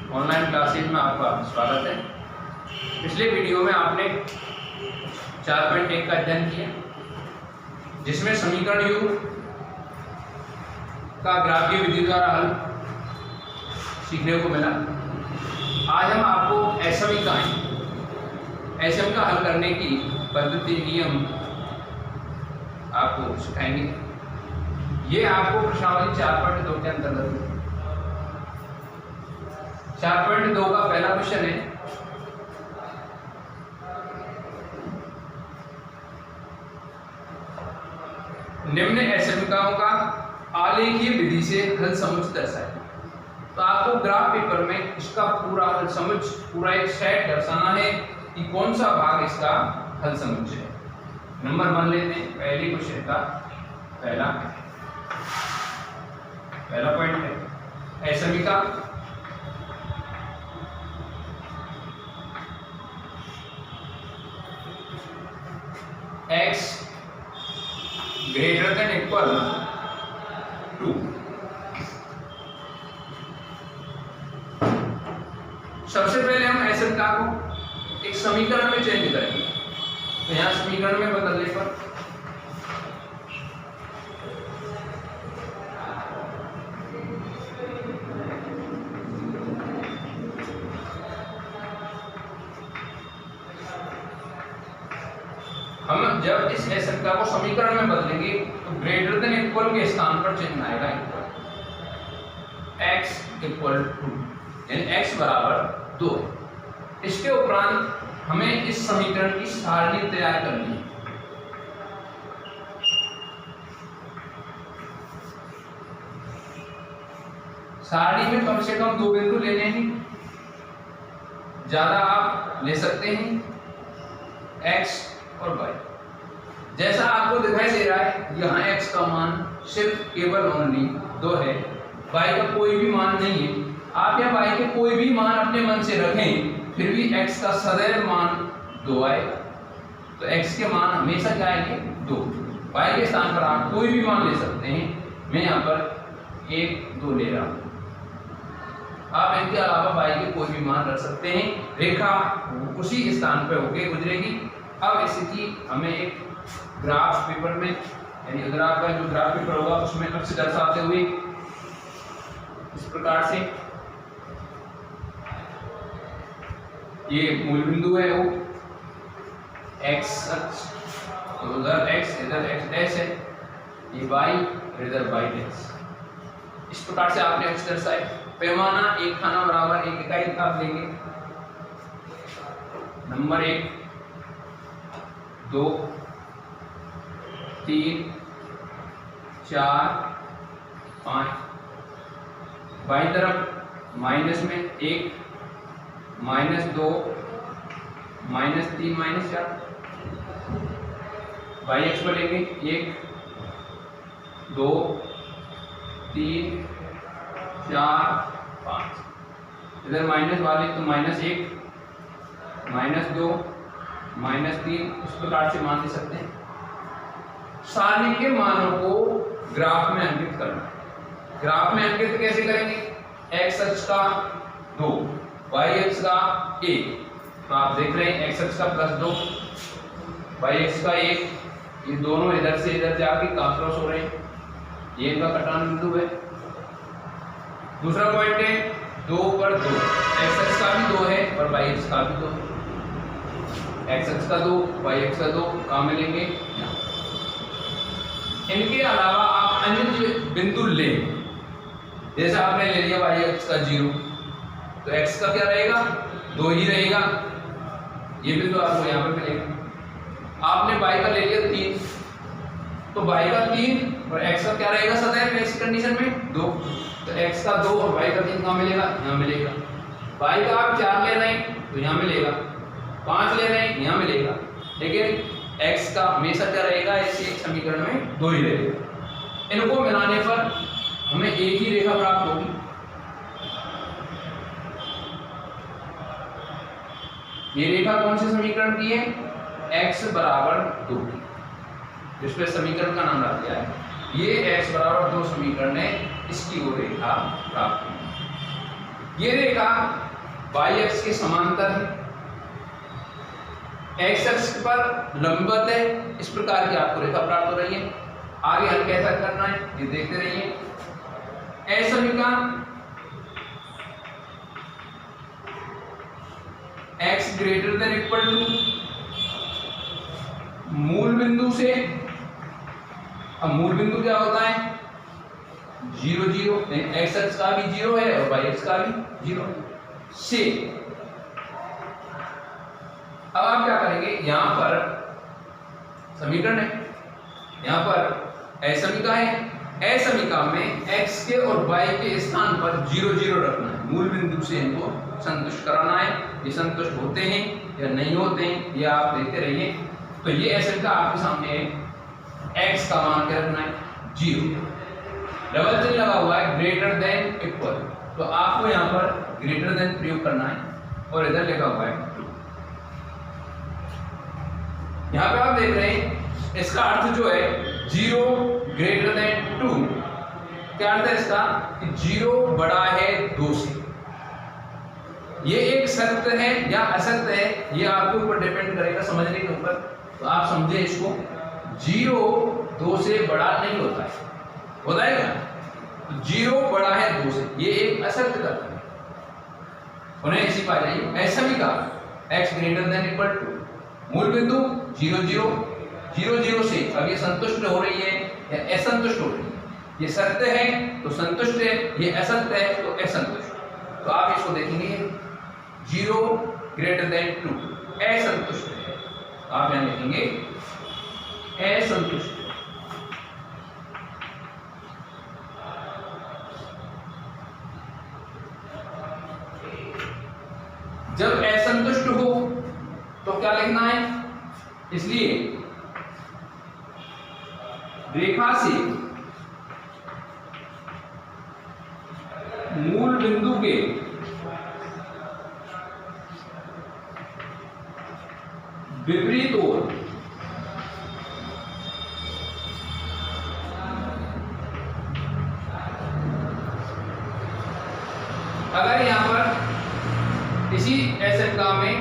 Online classes में आपका स्वागत है। पिछले वीडियो में आपने 4.1 का अध्ययन किया, जिसमें समीकरण U का ग्राफीय विधि द्वारा हल सीखने को मिला। आज हम आपको SM का हल करने की पद्धति नियम आपको सिखाएंगे। ये आपको प्रश्नावली 4.2 के अंतर्गत 4.2 का पहला क्वेश्चन है, निम्न असमीकरणों का आलेखीय विधि से हल समुच्चय दर्शाएं। तो आपको ग्राफ पेपर में इसका पूरा हल समुच्चय, पूरा एक सेट दर्शाना है कि कौन सा भाग इसका हल समुच्चय है। नंबर 1 लेते हैं। पहले क्वेश्चन का पहला पॉइंट है असमीकरण x greater than equal to। सबसे पहले हम असमीकरण को एक समीकरण में चेंज करेंगे। तो यहाँ समीकरण में बदलने पर हम जब इस असमीकरण को समीकरण में बदलेंगे तो ग्रेटर देन इक्वल के स्थान पर चिन्ह आएगा इक्वल, x इक्वल टू, यानी x बराबर 2। इसके उपरांत हमें इस समीकरण की सारणी तैयार करनी है। सारणी में कम से कम 2 बिंदु लेने हैं, ज्यादा आप ले सकते हैं, x और y। जैसा आपको दिखाई दे रहा है, यहाँ x का मान सिर्फ केवल ओनली 2 है, y का कोई भी मान नहीं है। आप यहाँ y के कोई भी मान अपने मन से रखें, फिर भी x का सदैव मान 2 आएगा। तो x के मान हमेशा क्या आएंगे? 2। y के स्थान पर आप कोई भी मान ले सकते हैं। मैं यहाँ पर 1, 2 ले रहा हूँ। आप इनके अलावा y के कोई भी मान रख सकते हैं। रेखा उसी स्थान पर होके गुजरेगी। अब इसकी हमें एक ग्राफ पेपर में, यानी अगर आपका जो ग्राफ पेपर होगा उसमें अक्ष दर्शाते हुए इस प्रकार से, ये मूल बिंदु है वो x अक्ष, तो उधर x इधर x डैश है, ये y इधर y डैश। इस प्रकार से आपने अक्ष दर्शाए। पैमाना 1 खाना बराबर 1 इकाई आप लेंगे। नंबर 1, 2, 3, 4, 5। बाईं तरफ माइनस में 1, -2, -3, -4। बाई एक्स पर लेंगे 1, 2, 3, 4, 5। इधर माइनस वाले तो -1, -2, -3, इस प्रकार से मान ले सकते हैं। सारणी के मानों को ग्राफ में अंकित करना। ग्राफ में अंकित कैसे करेंगे? x अक्ष का 2, y अक्ष का 1। तो आप देख रहे हैं x अक्ष का +2, y अक्ष का 1। ये दोनों इधर से इधर जाके क्रॉस हो रहे हैं। ये इनका कटान बिंदु है। दूसरा पॉइंट है 2 पर 2, x अक्ष का भी 2 है और y अक्ष का भी 2 है। x अक्ष का 2, y अक्ष का 2 कहाँ मिलेंगे? यहाँ। इनके अलावा आप अन्य बिंदु लें, जैसे आपने ले लिया y अक्ष का 0, तो x का क्या रहेगा? 2 ही रहेगा। ये बिंदु आपको यहाँ पे मिलेगा। आपने y का ले लिया 3, तो y का 3 और x का क्या रहेगा सदैव ऐसी कंडीशन में? 2। तो x का 2 और y का 3 कहाँ मिलेगा? यहाँ मिलेगा। y का आप 4 ले रहे हैं तो यहाँ मिलेगा, 5 ले रहे हैं यहाँ मिलेगा, लेकिन x का हमेशा क्या रहेगा? ऐसे एक समीकरण में 2 ही रहेगा। इनको मिलाने पर हमें एक ही रेखा प्राप्त होगी। ये रेखा कौन से समीकरण की है? x बराबर 2, जिसपे समीकरण का नाम रख दिया है। ये x बराबर 2 समीकरण है, इसकी वो रेखा प्राप्त हुई। ये रेखा y अक्ष के समांतर है, x अक्ष पर लंबवत है। इस प्रकार की आपको रेखा प्राप्त हो रही है। आगे हल कैसा करना है ये देखते रहिए। असमीका x greater than equal to मूल बिंदु से, अब मूल बिंदु क्या होता है 0 0, x अक्ष का भी 0 है और y अक्ष का भी 0 से। अब आप क्या करेंगे, यहां पर समीकरण है, यहां पर असमीका है, असमीका में x के और y के स्थान पर 0 0 रखना है, मूल बिंदु से इनको संतुष्ट कराना है। ये संतुष्ट होते हैं या नहीं होते हैं ये आप देखते रहिए। तो ये असमीका आपके सामने है, x का मान क्या रखना है 0, डबल चिन्ह लगा हुआ है ग्रेटर देन इक्वल, तो आपको यहाँ पर ग्रेटर देन प्रयोग करना है और इधर लिखा हुआ है 2। यहाँ पे आप देख रहे हैं इसका अर्थ जो है 0 ग्रेटर देन 2, क्या अर्थ है इसका कि 0 बड़ा है 2 से। ये एक सत्य है या असत्य है ये आपके ऊपर डिपेंड करेगा समझने के ऊपर। तो आप समझे इसको, 0 2 से बड़ा नहीं होता है, होता है क्या 0 बड़ा है 2 से, ये एक असत्य कथन है, उन्हें ऐसी पा जाइए। असमीका x greater than equal to मूल बिंदु 0 0 0 0 से, अब ये संतुष्ट हो रही है या असंतुष्ट हो रही है, ये सत्य है तो संतुष्ट है, ये असत्य है तो असंतुष्ट। तो आप इसको देखेंगे 0 ग्रेटर देन 2 असंतुष्ट है, आप यहां लिखेंगे असंतुष्ट। जब असंतुष्ट हो तो क्या लिखना है, इसलिए रेखा से मूल बिंदु के विपरीत ओर अगर यहां पर इसी असमीका में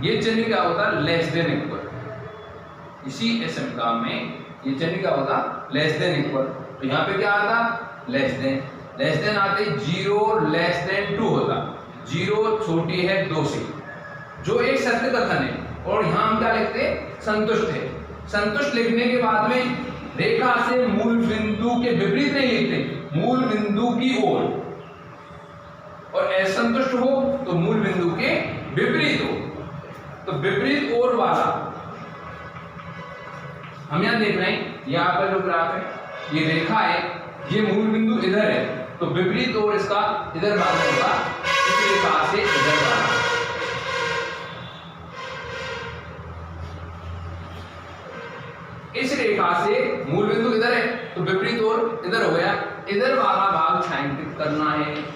ये चिन्ह क्या होता लेस देन इक्वल, इसी असमीका में ये चिन्ह क्या होता लेस देन इक्वल, तो यहाँ पे क्या आता लेस देन आते 0 लेस देन 2 होता, 0 छोटी है 2 से, जो एक सत्य कथन है। और यहाँ हम क्या लिखते संतुष्ट है, संतुष्ट लिखने के बाद में रेखा से मूल बिंदु के विपरीत नहीं लिखते, मूल बिंदु की ओर, और असंतुष्ट हो तो मूल बिंदु के विपरीत हो, तो विपरीत ओर वाला हम यहां देख रहे हैं, ये आपका जो ग्राफ है ये रेखा है, ये मूल बिंदु इधर है तो विपरीत ओर इसका इधर भाग होगा, इस रेखा से इधर वाला। इस रेखा से मूल बिंदु इधर है तो विपरीत ओर इधर हो गया, इधर वाला भाग छायांकित करना है।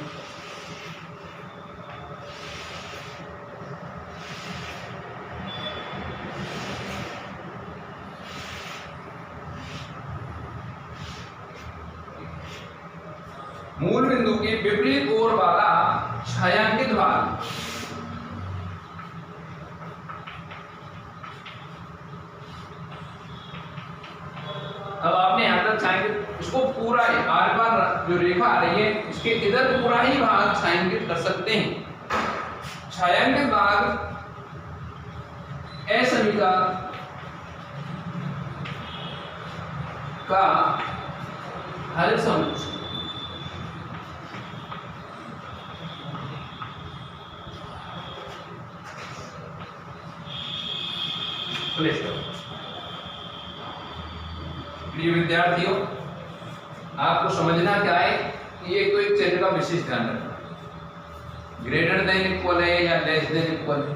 मूल बिंदु के विपरीत ओर वाला छायांकित भाग अब आपने यहां तक छायांकित, इसको पूरा आर पार जो रेखा आ रही है इसके इधर पूरा ही भाग छायांकित कर सकते हैं। छायांकित भाग असमीका का हल समझ। प्रिय विद्यार्थियों, आपको समझना क्या है कि एक तो एक चिन्ह का विशेष ध्यान रखना, ग्रेटर देन इक्वल है या लेस देन इक्वल है।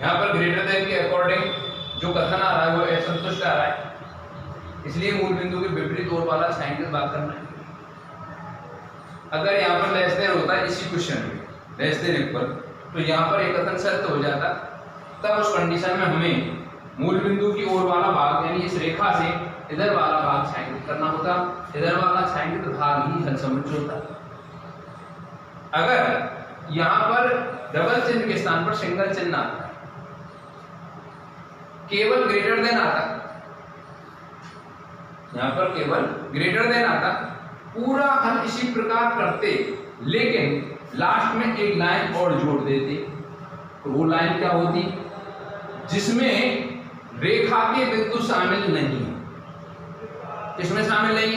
यहाँ पर ग्रेटर देन के अकॉर्डिंग जो कथन आ रहा है वो असंतुष्ट आ रहा है, इसलिए मूल बिंदु के विपरीत ओर वाला छायांकित भाग करना है। अगर यहाँ पर लेस देन होता है इसी क्वेश्चन में लेस देन इक्वल, तो यहाँ पर एक कथन सत्य हो जाता, तब उस कंडीशन में हमें मूल बिंदु की ओर वाला भाग यानी इस रेखा से इधर वाला भाग छायांकित करना होता, इधर वाला छायांकित भाग ही हल समुच्चय होता। अगर यहां पर डबल चिन्ह के स्थान पर सिंगल चिन्ह आता, केवल ग्रेटर देन आता, यहां पर केवल ग्रेटर देन आता, पूरा हल इसी प्रकार करते, लेकिन लास्ट में एक लाइन और जोड़ देते। तो वो लाइन क्या होती, जिसमें रेखा के बिंदु शामिल नहीं, इसमें शामिल नहीं,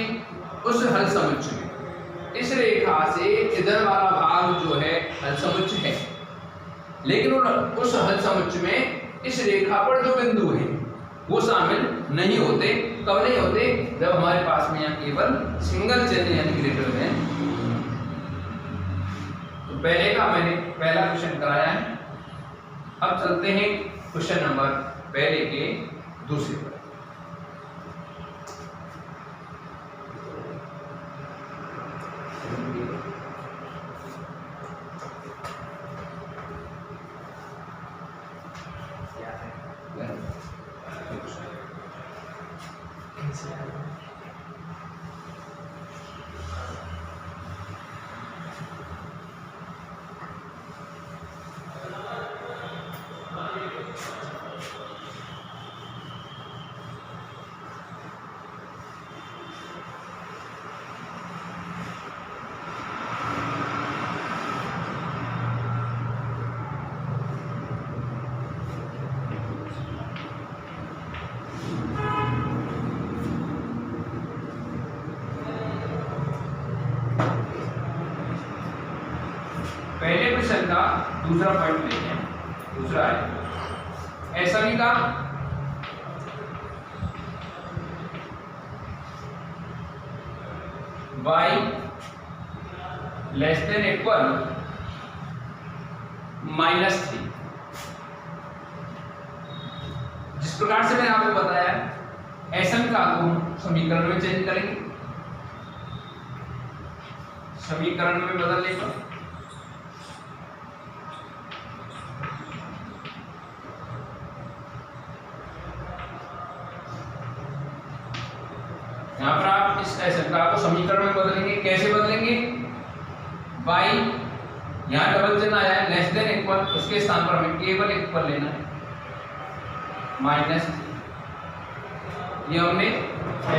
उस हल समुच्चय में। इस रेखा से इधर वाला भाग जो है हल समुच्चय है, लेकिन उस हल समुच्चय में इस रेखा पर जो बिंदु है वो शामिल नहीं होते। कब नहीं होते, जब हमारे पास में यहाँ केवल सिंगल चिन्ह यानी ग्रेटर देन। तो पहले का मैंने पहला क्वेश्चन कराया है। अब चलते हैं क्वेश्चन नंबर पहले के दूसरे पर। पहले क्वेश्चन का दूसरा पॉइंट लेते हैं। दूसरा है ऐसा भी का y लेस देन इक्वल -3। जिस प्रकार से मैंने आपको बताया ऐसा का को समीकरण में चेंज करेंगे, समीकरण में बदल लेगा। यहां पर आप इस ऐसा को समीकरण में बदलेंगे। कैसे बदलेंगे, y यहां डबल चिन्ह आया है लेस देन इक्वल, उसके स्थान पर हमें केवल इक्वल लेना है माइनस। ये हमने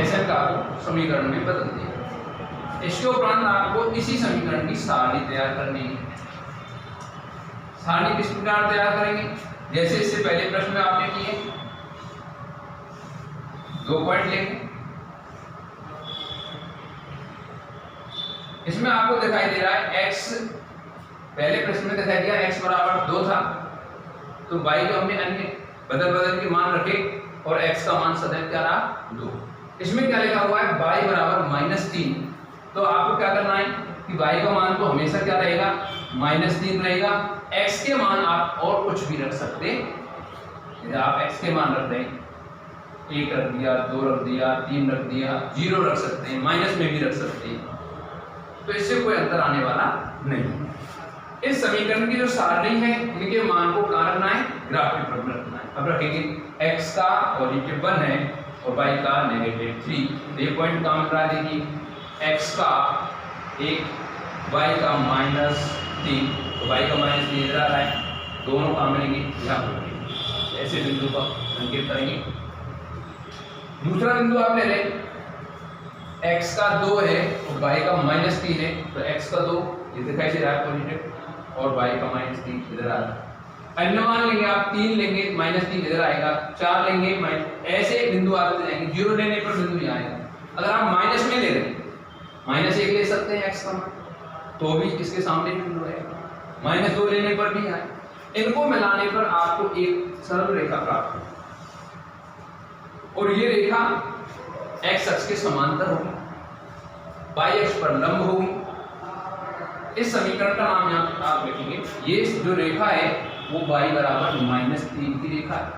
ऐसा का को समीकरण में बदल दिया। इसके उपरांत आपको इसी समीकरण की सारणी तैयार करनी है। सारणी किस प्रकार तैयार करेंगे, जैसे इससे पहले प्रश्न में आपने किए, 2 पॉइंट लेंगे। इसमें आपको दिखाई दे रहा है x, पहले प्रश्न में दिखाई दिया x बराबर 2 था, तो y को हमने अन्य बदल के मान रखे और x का मान सदैव क्या रहा 2। इसमें क्या लिखा हुआ है y बराबर -3, तो आपको क्या करना है कि y का मान तो हमेशा क्या रहेगा -3 रहेगा। x के मान आप और कुछ भी रख सकते हैं। आप x के मान रख रहे हैं, 1 रख दिया, 2 रख दिया, 3 रख दिया, 0 रख सकते हैं, माइनस में भी रख सकते हैं, तो इससे कोई अंतर आने वाला नहीं। इस समीकरण की जो सारणी है इनके मान को कहां रखना है, ग्राफ पेपर में रखना है। अब रखेंगे x का पॉजिटिव 1 है और y का -3। ये पॉइंट कहां मिल रहा है, देखिए x का 1, y का -3, तो y का -3 इधर आ रहा है, दोनों कहां मिलेंगे, यहाँ पर। ऐसे बिंदु का संकेत करेंगे। दूसरा बिंदु आप ले लें, x का 2 है और y का -3 है, तो x का 2 ये दिखाई दे रहा है पॉजिटिव और y का -3 इधर आ रहा है। अन्य मान लेंगे आप, 3 लेंगे -3 इधर आएगा, 4 लेंगे ऐसे बिंदु आते जाएंगे, 0 लेने पर बिंदु यहाँ आएगा। अगर आप माइनस में ले रहे हैं, -1 ले सकते हैं x का मान, तो भी इसके सामने बिंदु आएगा, -2 लेने पर भी आए। इनको मिलाने पर आपको एक सरल रेखा प्राप्त होगी और ये रेखा x अक्ष के समांतर होगी, y अक्ष पर लंब होगी। इस समीकरण का नाम यहाँ आप लिखेंगे, ये जो रेखा है वो y बराबर -3 की रेखा है।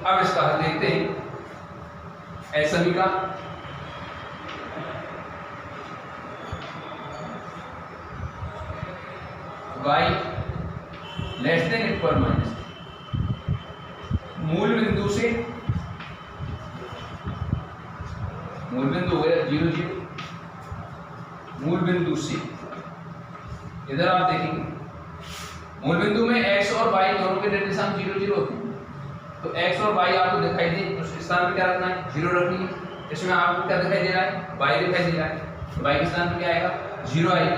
अब इसका हल देखते हैं। ऐसा भी का y लेस देन इक्वल -3, मूल बिंदु से, मूल बिंदु हो गया 0 0, मूल बिंदु से इधर आप देखेंगे मूल बिंदु में x और y दोनों के निर्देशांक 0 0 होते हैं, तो x और y आपको दिखाई दे उस स्थान पे क्या रखना है, 0 रखनी है। इसमें आपको क्या दिखाई दे रहा है, y दिखाई दे रहा है, तो y के स्थान पे क्या आएगा, 0 आएगा।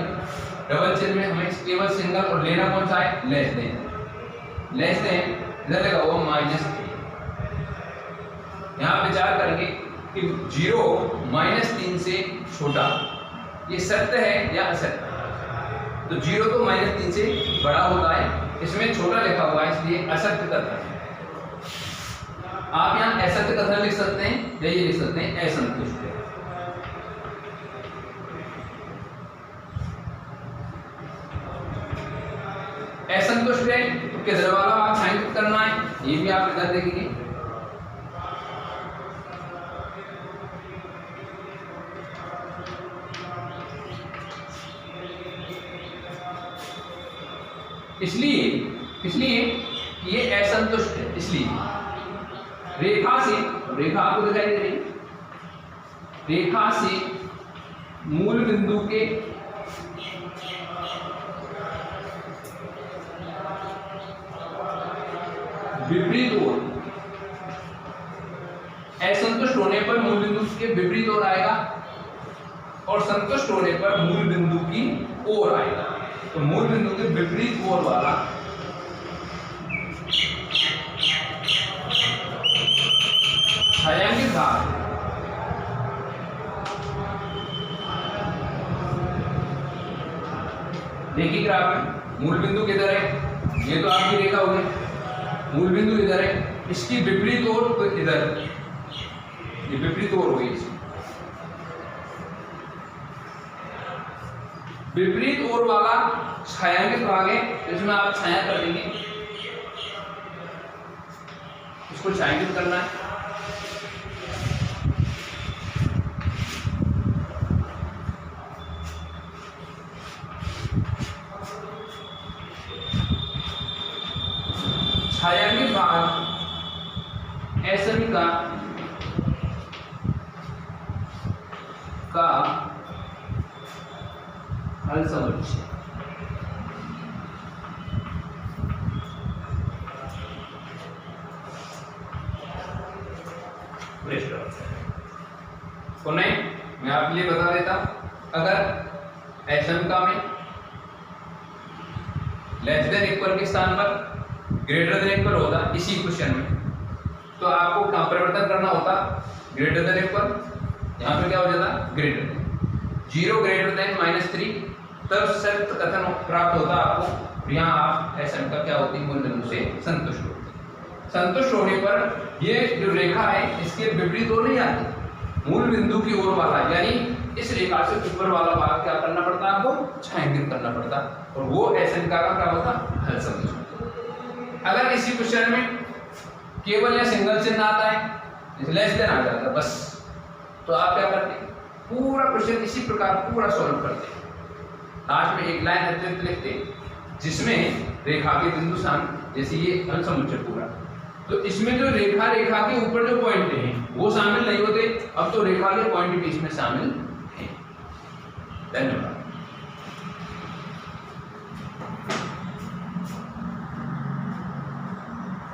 डबल चिन्ह में हमें केवल सिंगल और लेना कौन सा है, लेस देन इधर लगा हुआ -3। यहाँ विचार करेंगे कि 0 -3 से छोटा, ये सत्य है या असत्य? तो 0 तो -3 से बड़ा होता है, इसमें छोटा लिखा हुआ है इसलिए असत्य कथन है। आप यहाँ असत्य कथन लिख सकते हैं या ये लिख सकते हैं असंतुष्ट है। असंतुष्ट है तो किधर वाला भाग छायांकित करना है, ये भी आप इधर देखेंगे। इसलिए ये असंतुष्ट है, इसलिए रेखा आपको दिखाई दे रही, रेखा से मूल बिंदु के विपरीत ओर, असंतुष्ट होने पर मूल बिंदु के विपरीत ओर आएगा और संतुष्ट होने पर मूल बिंदु की ओर आएगा। तो मूल बिंदु के विपरीत ओर वाला छायांकित भाग देखिए ग्राफ में मूल बिंदु किधर है, ये तो आपकी रेखा हो गई, मूल बिंदु इधर है, इसकी विपरीत ओर तो इधर, ये विपरीत ओर हो गई। विपरीत ओर वाला छायांकित भाग है, इसमें आप छाया कर देंगे, इसको छायांकित करना है। छायांकित भाग असमिका का हल समुच्चय। पुनः मैं आपके लिए बता देता हूं, अगर असमिका में लेस देन इक्वल के स्थान पर ग्रेटर देन इक्वल होता इसी क्वेश्चन में, तो आपको कहां परिवर्तन करना होता, ग्रेटर देन इक्वल, यहाँ पे क्या हो जाता, ग्रेटर देन 0 ग्रेटर देन -3, तब सत्य कथन प्राप्त होता आपको। यहाँ आप असमिका क्या होती है, मूल बिंदु से संतुष्ट होती। संतुष्ट होने पर ये जो रेखा है इसके विपरीत ओर नहीं आती, मूल बिंदु की ओर वाला, यानी इस रेखा से ऊपर वाला भाग क्या करना पड़ता है आपको, छायांकित करना पड़ता, और वो असमिका का क्या होता, हल समुच्चय। अगर इसी क्वेश्चन में केवल या सिंगल चिन्ह आता है, लेस देन आ जाता है बस, तो आप क्या करते हैं, पूरा क्वेश्चन इसी प्रकार पूरा सॉल्व करते हैं। लास्ट में एक लाइन अतिरिक्त लिखते हैं जिसमें रेखा के बिंदु स्थान, जैसे ये हल समुच्चय पूरा, तो इसमें जो रेखा के ऊपर जो पॉइंट हैं वो शामिल नहीं होते, अब तो रेखा के पॉइंट भी इसमें शामिल हैं। धन्यवाद।